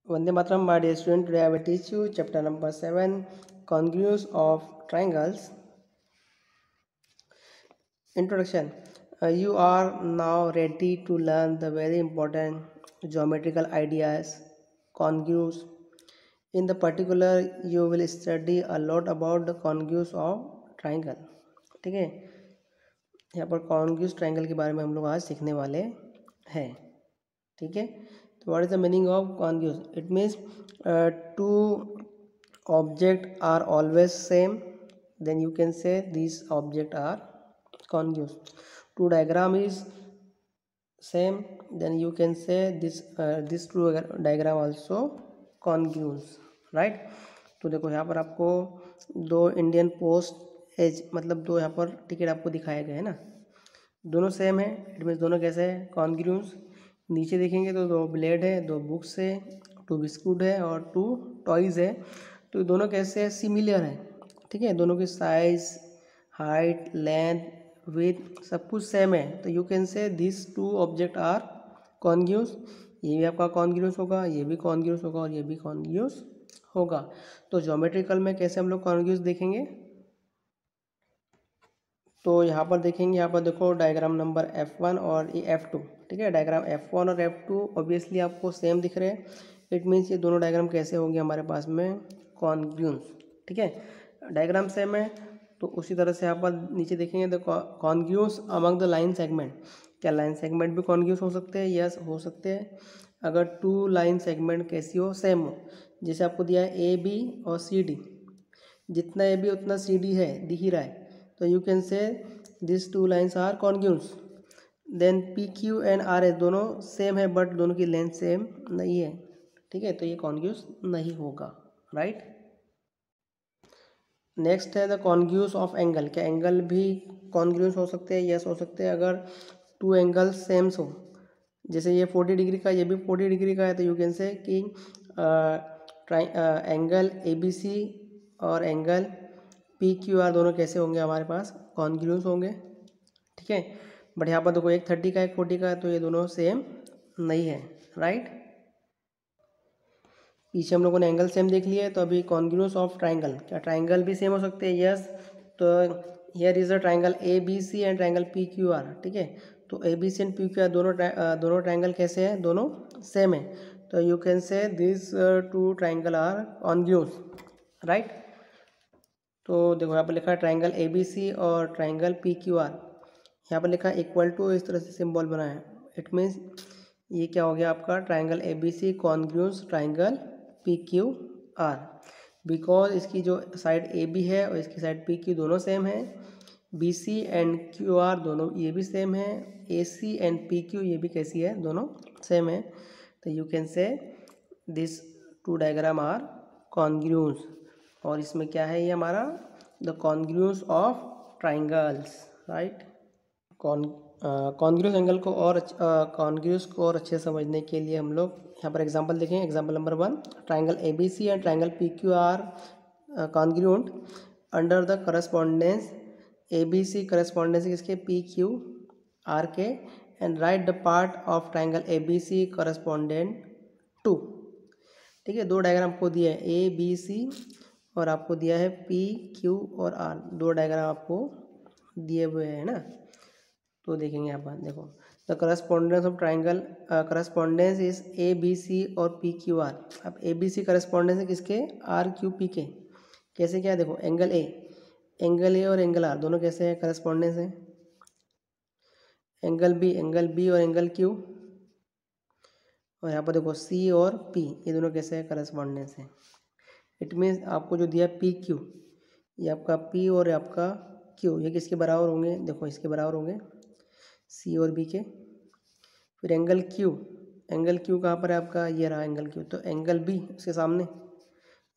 Vande Mataram, my dear student. Today I will teach you chapter number 7, Congruence of Triangles. Introduction. You are now ready to learn the very important geometrical ideas, congruence. In the particular, you will study a lot about the congruence of triangle. ठीक है, यहाँ पर congruence triangle के बारे में हम लोग आज सीखने वाले हैं. ठीक है, तो what is the meaning of congruence? It means two object are always same, then you can say these object are congruous. Two diagram is same, then you can say this two diagram also congruous, right? तो देखो यहाँ पर आपको दो Indian post as मतलब दो यहाँ पर टिकट आपको दिखाए गए हैं ना, दोनों सेम है. इट मीन्स दोनों कैसे है? कॉन्ग्रुएंस. नीचे देखेंगे तो दो ब्लेड है, दो बुक्स है, टू बिस्कुट है और टू टॉयज़ है. तो दोनों कैसे है? सिमिलर है. ठीक है, दोनों की साइज, हाइट, लेंथ, विड्थ सब कुछ सेम है. तो you can say this two object are congruence. ये भी आपका कॉन्ग्रुएंस होगा, ये भी कॉन्ग्रुएंस होगा और ये भी कॉन्ग्रुएंस होगा. तो ज्योमेट्रिकल में कैसे हम लोग कॉन्ग्रुएंस देखेंगे? तो यहाँ पर देखेंगे, यहाँ पर देखो डायग्राम नंबर F1 और ये F2. ठीक है, डायग्राम F1 और F2 ऑब्वियसली आपको सेम दिख रहे हैं. इट मीन्स ये दोनों डायग्राम कैसे होंगे हमारे पास में? कॉन्ग्रुएंस. ठीक है, डायग्राम सेम है. तो उसी तरह से यहाँ पर नीचे देखेंगे तो congruence among the line segment. क्या लाइन सेगमेंट भी कॉन्ग्रुएंस हो सकते हैं? यस, हो सकते हैं. अगर टू लाइन सेगमेंट कैसी हो? सेम हो. जैसे आपको दिया है AB और CD, जितना AB उतना CD है, दिख ही रहा है. तो you can say this two lines are congruence. Then PQ and RS दोनों सेम है बट दोनों की लेंथ सेम नहीं है. ठीक है, तो ये कॉन्ग्रुएंस नहीं होगा, राइट. नेक्स्ट है द कॉन्ग्रुएंस ऑफ एंगल. क्या एंगल भी कॉन्ग्रुएंस हो सकते हैं? यस, हो सकते हैं. अगर टू एंगल सेम्स हो, जैसे ये 40 डिग्री का, ये भी 40 डिग्री का है, तो यू कैन से कि एंगल ABC और एंगल PQR दोनों कैसे होंगे हमारे पास? कॉन्ग्रुएंस होंगे. ठीक है, बट यहाँ पर देखो एक 30 का एक 40 का है, तो ये दोनों सेम नहीं है, राइट. पीछे हम लोगों ने एंगल सेम देख लिया है, तो अभी कॉन्ग्रुएंस ऑफ ट्राइंगल. क्या ट्राइंगल भी सेम हो सकते हैं? यस. तो here is a triangle ABC and triangle PQR. ठीक है, तो ABC एंड PQR दोनों ट्राइंगल कैसे हैं? दोनों सेम है. तो you can say this two triangle are congruence, right. तो देखो यहाँ पर लिखा है ट्राइंगल ABC और ट्राइंगल PQR. यहाँ पर लिखा है इक्वल टू, इस तरह से सिंबल बना है. इट मीन्स ये क्या हो गया आपका? Triangle ABC congruence triangle PQR. Because इसकी जो साइड AB है और इसकी साइड PQ दोनों सेम है. BC एंड QR दोनों ये भी सेम है. AC एंड PQ ये भी कैसी है? दोनों सेम है. तो you can say this two diagram are congruence. और इसमें क्या है ये हमारा? The congruence of triangles, right. Congruence angle को और कॉन्ग्रुएंस को और अच्छे समझने के लिए हम लोग यहाँ पर एग्जांपल देखें. Example number 1, triangle ABC and triangle PQR congruent under the correspondence ABC correspondence किसके? PQR के. And write the part of triangle ABC correspondent to. ठीक है, दो डायग्राम आपको दिया है ABC और आपको दिया है PQ और R. दो डायग्राम आपको दिए हुए हैं ना. तो देखेंगे यहाँ पर देखो the correspondence of triangle correspondence is ABC और PQR. अब ABC करस्पॉन्डेंस है किसके? RQP के. कैसे क्या? देखो एंगल A और एंगल R दोनों कैसे हैं? करस्पॉन्डेंस है. एंगल B और एंगल Q. और यहाँ पर देखो C और P ये दोनों कैसे हैं? करस्पॉन्डेंस है. इट मीन्स आपको जो दिया PQ, ये आपका P और आपका Q ये किसके बराबर होंगे? देखो इसके बराबर होंगे, C और B के. फिर एंगल Q कहाँ पर है आपका? ये रहा एंगल Q. तो एंगल B उसके सामने,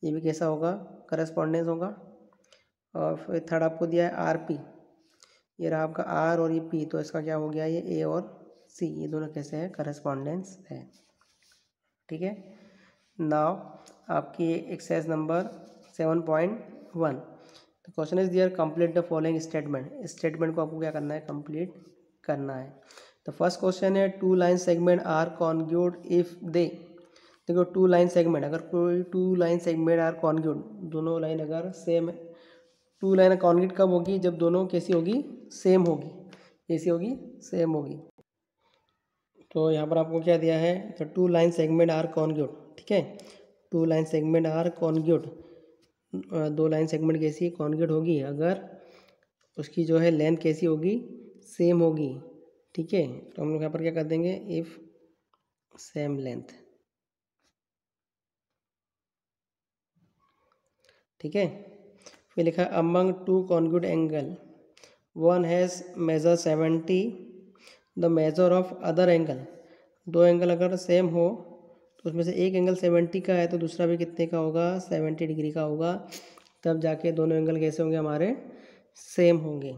ये भी कैसा होगा? करस्पॉन्डेंस होगा. और फिर थर्ड आपको दिया है RP, ये रहा आपका R और ये P. तो इसका क्या हो गया? ये A और C ये दोनों कैसे हैं? करस्पॉन्डेंस है. ठीक है. नाउ आपकी exercise number 7.1. The question is there complete the following statement. Statement को आपको क्या करना है? कंप्लीट करना है. द फर्स्ट क्वेश्चन है two line segment are congruent if they. देखो टू लाइन सेगमेंट, अगर कोई two line segment are congruent, दोनों लाइन अगर सेम है, टू लाइन कॉन्ग्यूट कब होगी, जब दोनों कैसी होगी, सेम होगी, कैसी होगी, सेम होगी। तो यहाँ पर आपको क्या दिया है, तो टू लाइन सेगमेंट आर कॉन्ग्यूट, ठीक है, टू लाइन सेगमेंट आर कॉन्ग्यूट, दो लाइन सेगमेंट कैसी कॉन्ग्यूट होगी, अगर उसकी जो है लेंथ कैसी होगी, सेम होगी, ठीक है। तो हम लोग यहाँ पर क्या कर देंगे, इफ़ सेम लेंथ, ठीक है। फिर लिखा among two congruent angle one has measure 70 the measure of other angle, दो एंगल अगर सेम हो तो उसमें से एक एंगल 70 का है तो दूसरा भी कितने का होगा, 70 डिग्री का होगा, तब जाके दोनों एंगल कैसे होंगे हमारे, सेम होंगे।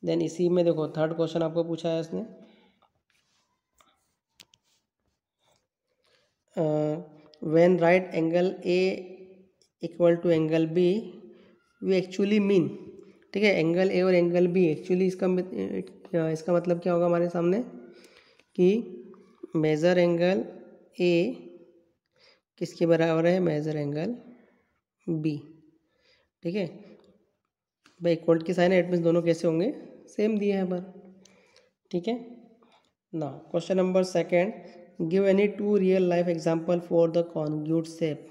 देन इसी में देखो थर्ड क्वेश्चन आपको पूछा है इसने, when right angle A equal to angle B we actually mean, ठीक है, एंगल ए और एंगल बी एक्चुअली इसका मतलब क्या होगा हमारे सामने, कि मेजर एंगल ए किसके बराबर है, मेजर एंगल बी, ठीक है। भाई इक्वल की साइन है, इट मीन्स दोनों कैसे होंगे, सेम दिया है पर, ठीक है ना। Question number second, give any two real life example for the congruent shape,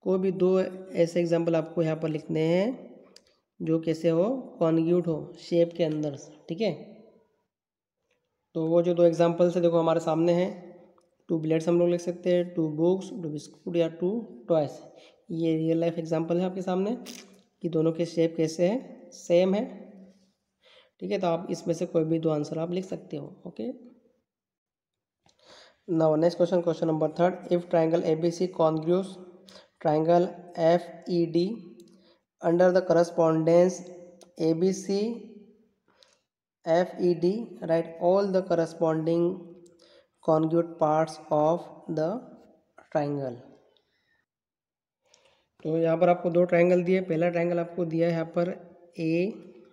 कोई भी दो ऐसे एग्जाम्पल आपको यहाँ पर लिखने हैं जो कैसे हो, कॉन्ग्यूट हो शेप के अंदर, ठीक है। तो वो जो दो एग्जाम्पल्स है देखो हमारे सामने हैं, टू ब्लेड्स हम लोग लिख सकते हैं, टू बुक्स, टू बिस्कुट या टू टॉयस, ये रियल लाइफ एग्जाम्पल है आपके सामने कि दोनों के शेप कैसे हैं, सेम है, ठीक है। तो आप इसमें से कोई भी दो आंसर आप लिख सकते हो, okay. Now next question, question number third, if triangle ABC congruence triangle FED under the correspondence ABC FED write all the corresponding conjugate parts of the triangle। तो यहाँ पर आपको दो ट्रायंगल दिए, पहला ट्रायंगल आपको दिया है यहाँ पर ABC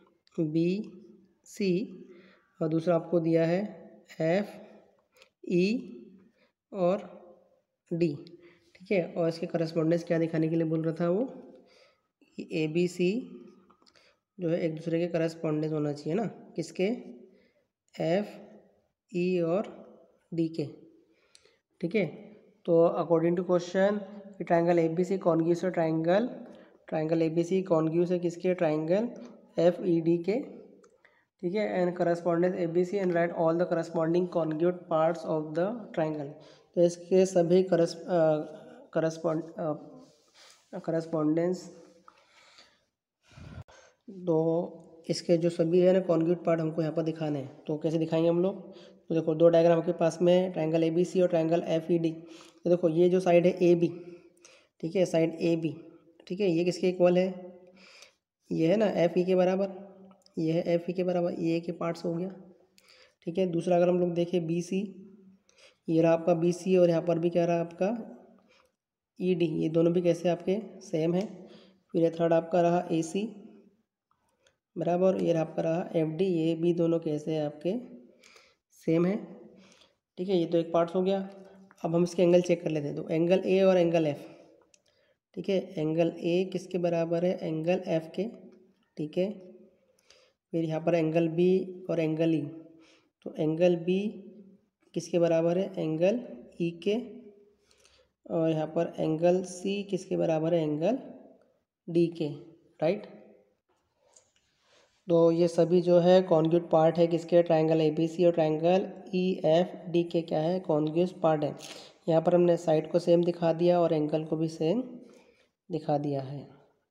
और दूसरा आपको दिया है FE और D, ठीक है। और इसके करस्पॉन्डेंस क्या दिखाने के लिए बोल रहा था वो, कि ABC जो है एक दूसरे के करस्पॉन्डेंस होना चाहिए ना, किसके, FE और D के, ठीक है। तो according to question triangle ABC congruence है, ट्राइंगल ABC कॉन्ग्यूस है किसके, ट्राइंगल FED के, ठीक है। And correspondence ABC and write all the corresponding congruent parts of the triangle, तो इसके सभी करस्पॉन्डेंस तो इसके जो सभी है ना कॉन्ग्यूट पार्ट हमको यहाँ पर दिखाने हैं। तो कैसे दिखाएंगे हम लोग, तो देखो दो डायग्राम आपके पास में, ट्रायंगल ABC और ट्रायंगल FED। तो देखो ये जो साइड है AB, ठीक है, साइड AB, ठीक है, ये किसके इक्वल है, ये है ना FE के बराबर, ये है FE के बराबर, ये के पार्ट्स हो गया, ठीक है। दूसरा अगर हम लोग देखें BC, ये रहा आपका BC और यहाँ पर भी क्या रहा आपका ED, ये दोनों भी कैसे आपके सेम है। फिर ये थर्ड आपका रहा AC बराबर, ये आपका रहा FD, ये भी दोनों कैसे हैं आपके सेम है, ठीक है। ये तो एक पार्ट्स हो गया। अब हम इसके एंगल चेक कर लेते हैं, तो एंगल A और एंगल F, ठीक है, एंगल A किसके बराबर है, एंगल F के, ठीक है। फिर यहाँ पर एंगल B और एंगल E, तो एंगल B किसके बराबर है, एंगल E के, और यहाँ पर एंगल C किसके बराबर है, एंगल D के, राइट। तो ये सभी जो है कॉन्ग्यूट पार्ट है किसके, ट्रायंगल ABC और ट्रायंगल EFD के क्या है, कॉन्ग्यूट पार्ट है। यहाँ पर हमने साइड को सेम दिखा दिया और एंगल को भी सेम दिखा दिया है,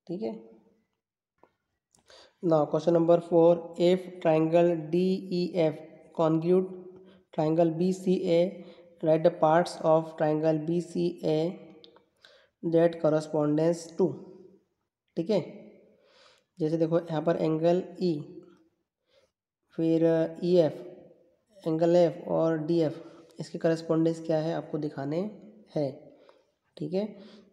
ठीक है। Now question number 4, if triangle DEF congruent triangle BCA write the parts of triangle BCA that correspondence to, ठीक है। जैसे देखो यहाँ पर एंगल E, फिर EF, एंगल F और DF, इसके करस्पॉन्डेंस क्या है आपको दिखाने हैं, ठीक है।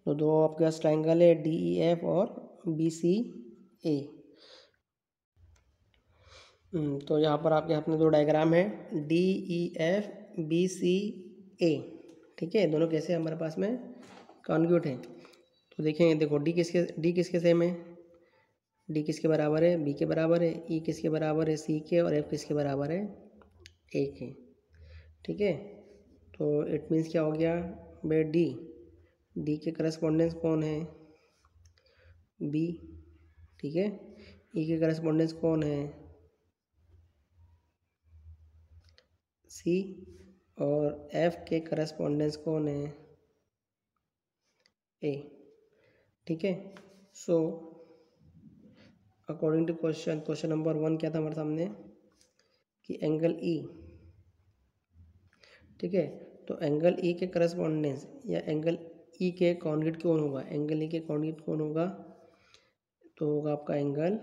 तो दो आपके पास ट्रायंगल है DEF और BCA। तो यहाँ पर आपके हाथ में दो डायग्राम है DEF BCA, ठीक है, दोनों कैसे हमारे पास में कॉन्ग्रुएंट हैं। तो देखेंगे, देखो डी किसके सेम है, डी किसके बराबर है, बी के बराबर है, ई किसके बराबर है, सी के, और एफ किसके बराबर है, ए के। ठीक है, तो इट मीन्स क्या हो गया भाई, डी के करस्पॉन्डेंस कौन है, बी। ठीक है, ई के करस्पॉन्डेंस कौन है, सी, और एफ के करस्पॉन्डेंस कौन है, ए। ठीक है, so according to question number 1 क्या था हमारे सामने कि एंगल ई। ठीक है, तो एंगल ई के करस्पॉन्डेंस या एंगल ई के कॉन्ग्रुएंट कौन होगा, एंगल ई के कॉन्ग्रुएंट कौन होगा, तो होगा आपका एंगल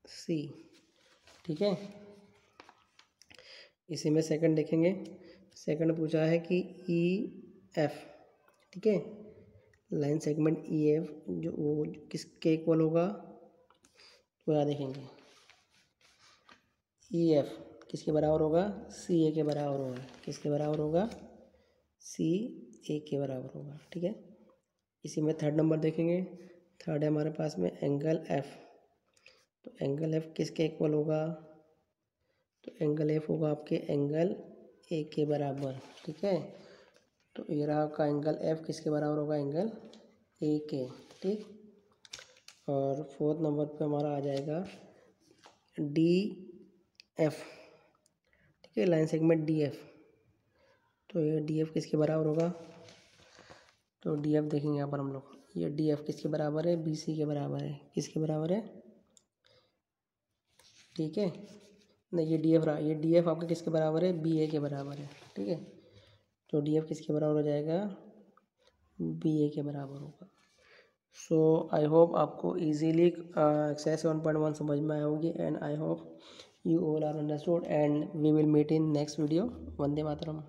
सी। ठीक है, इसी में सेकंड देखेंगे, सेकंड पूछा है कि ई एफ। ठीक है, लाइन सेगमेंट ई एफ जो वो किसके इक्वल होगा, तो यहाँ देखेंगे ई एफ किसके बराबर होगा, सी ए के बराबर होगा। किसके बराबर होगा, सी ए के बराबर होगा। ठीक है, इसी में थर्ड नंबर देखेंगे, थर्ड है हमारे पास में एंगल एफ। तो एंगल एफ किसके इक्वल होगा, तो एंगल एफ होगा आपके एंगल ए के बराबर। ठीक है, तो ये रहा आपका एंगल एफ किसके बराबर होगा, एंगल ए के। ठीक, और फोर्थ नंबर पे हमारा आ जाएगा डी एफ। ठीक है, लाइन सेगमेंट डी एफ, तो ये डी एफ किसके बराबर होगा, तो डी एफ देखेंगे यहाँ पर हम लोग, ये डी एफ किसके बराबर है, बी सी के बराबर है। किसके बराबर है, ठीक है, नहीं ये डी एफ रहा, ये डी एफ आपका किसके बराबर है, बी ए के बराबर है। ठीक है, तो डी एफ किसके बराबर हो जाएगा, बी ए के बराबर होगा। सो आई होप आपको इजीली एक्सरसाइज 1.1 समझ में आया होगी, and I hope you all are understood, and we will meet in next video. Vande Mataram.